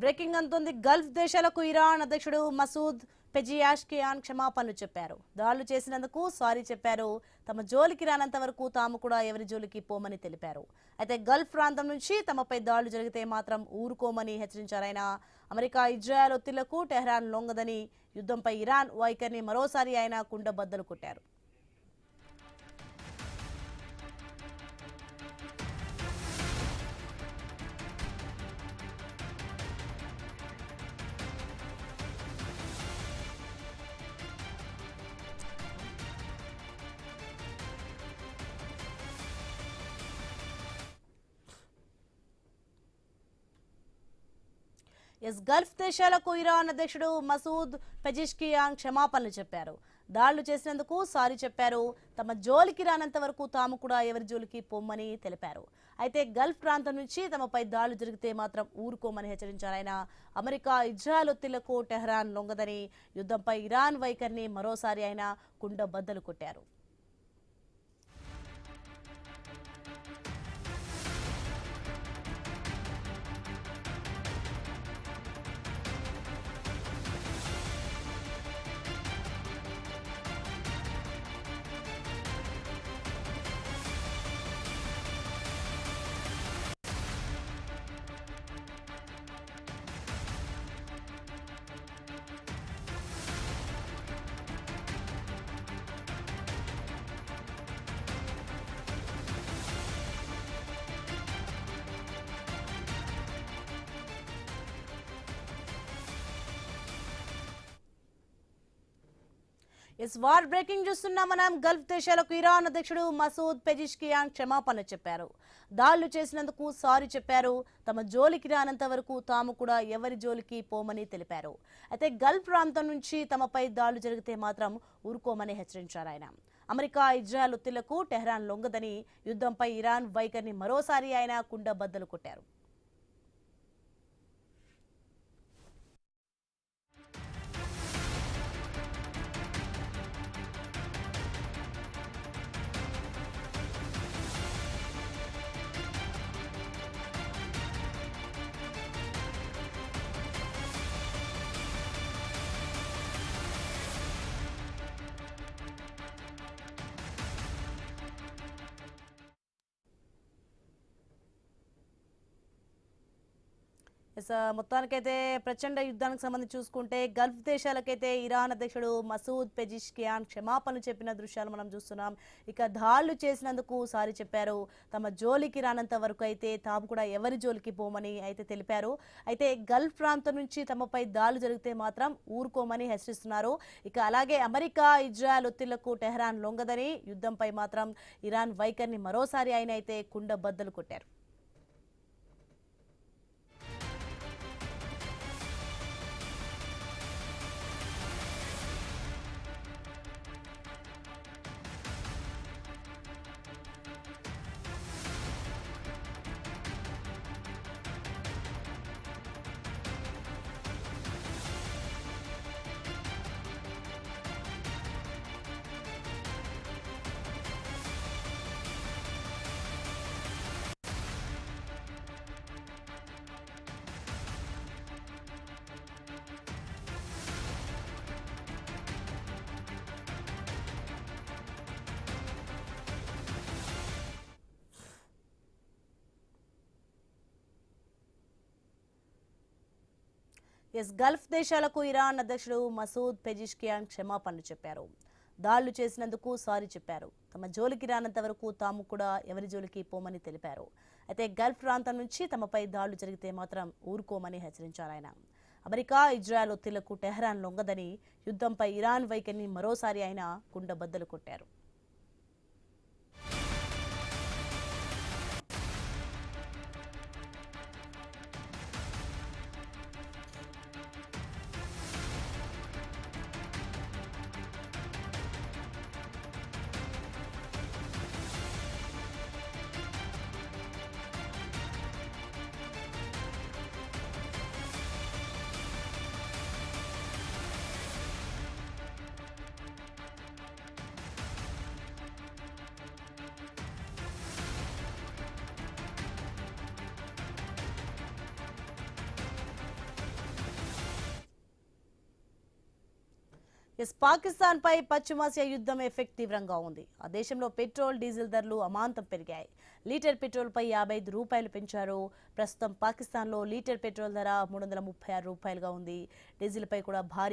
Breaking అంటుంది. Gulf దేశాలకు Iran అధ్యక్షుడు మసూద్ పెజియాష్కియాన్ క్షమాపణలు చెప్పారు. దాడులు చేసినందుకు సారీ చెప్పారు. తమ జోలికి రానంత వరకు తాము కూడా ఎవరి జోలికి పోమని తెలిపారు. అయితే గల్ఫ్ ప్రాంతం నుంచి తమపై దాడులు జరిగితే మాత్రం ఊరుకోమని హెచ్చరించారు ఆయన. అమెరికా ఇజ్రాయెల్ ఒత్తిళ్లకు టెహ్రాన్ లొంగదని, యుద్ధంపై ఇరాన్ వైఖరిని మరోసారి ఆయన కుండబద్దలు కొట్టారు. గల్ఫ్ దేశాలకు ఇరాన్ అధ్యక్షుడు మసూద్ పెజిష్కియాన్ క్షమాపణలు చెప్పారు. దాడులు చేసినందుకు సారీ చెప్పారు. తమ జోలికి రానంత వరకు తాము కూడా ఎవరి జోలికి పొమ్మని తెలిపారు. అయితే గల్ఫ్ ప్రాంతం నుంచి తమపై దాడులు జరిగితే మాత్రం ఊరుకోమని హెచ్చరించారు ఆయన. అమెరికా ఇజ్రాయెల్ ఒత్తిళ్లకు టెహ్రాన్ లొంగదని, యుద్ధంపై ఇరాన్ వైఖరిని మరోసారి ఆయన కుండబద్దలు కొట్టారు. వార్ బ్రేకింగ్ చూస్తున్నాం మనం. గల్ఫ్ దేశాలకు ఇరాన్ అధ్యక్షుడు మసూద్ పెజిష్కియాన్ క్షమాపణలు చెప్పారు. దాడులు చేసినందుకు సారీ చెప్పారు. తమ జోలికి రానంత వరకు తాము కూడా ఎవరి జోలికి పోమని తెలిపారు. అయితే గల్ఫ్ ప్రాంతం నుంచి తమపై దాడులు జరిగితే మాత్రం ఊరుకోమని హెచ్చరించారు ఆయన. అమెరికా ఇజ్రాయెల్ ఒత్తిళ్లకు టెహ్రాన్ లొంగదని, యుద్ధంపై ఇరాన్ వైఖరిని మరోసారి ఆయన కుండబద్దలు కొట్టారు. మొత్తానికైతే ప్రచండ యుద్ధానికి సంబంధించి చూసుకుంటే గల్ఫ్ దేశాలకైతే ఇరాన్ అధ్యక్షుడు మసూద్ పెజిష్కియాన్ క్షమాపణలు చెప్పిన దృశ్యాలు మనం చూస్తున్నాం. ఇక దాడులు చేసినందుకు సారీ చెప్పారు. తమ జోలికి రానంత వరకు అయితే తాము కూడా ఎవరి జోలికి పోమని అయితే తెలిపారు. అయితే గల్ఫ్ ప్రాంతం నుంచి తమపై దాడులు జరిగితే మాత్రం ఊరుకోమని హెచ్చరిస్తున్నారు. ఇక అలాగే అమెరికా ఇజ్రాయెల్ ఒత్తిళ్లకు టెహ్రాన్ లొంగదని, యుద్ధంపై మాత్రం ఇరాన్ వైఖరిని మరోసారి ఆయన అయితే కుండబద్దలు కొట్టారు. గల్ఫ్ దేశాలకు ఇరాన్ అధ్యక్షుడు మసూద్ పెజిష్కియాన్ క్షమాపణలు చెప్పారు. దాడులు చేసినందుకు సారీ చెప్పారు. తమ జోలికి రానంత వరకు తాము కూడా ఎవరి జోలికి పోమని తెలిపారు. అయితే గల్ఫ్ ప్రాంతం నుంచి తమపై దాడులు జరిగితే మాత్రం ఊరుకోమని హెచ్చరించారు ఆయన. అమెరికా ఇజ్రాయెల్ ఒత్తిళ్లకు టెహ్రాన్ లొంగదని, యుద్ధంపై ఇరాన్ వైఖరిని మరోసారి ఆయన కుండబద్దలు కొట్టారు. పాకిస్తాన్ పై పశ్చిమాసియా యుద్ధం ఎఫెక్ట్ తీవ్రంగా ఉంది. ఆ దేశంలో పెట్రోల్ డీజిల్ ధరలు అమాంతం పెరిగాయి. లీటర్ పెట్రోల్ పై 55 రూపాయలు పెంచారు. ప్రస్తుతం పాకిస్తాన్లో లీటర్ పెట్రోల్ ధర 336 రూపాయలుగా ఉంది. డీజిల్ పై కూడా భారీ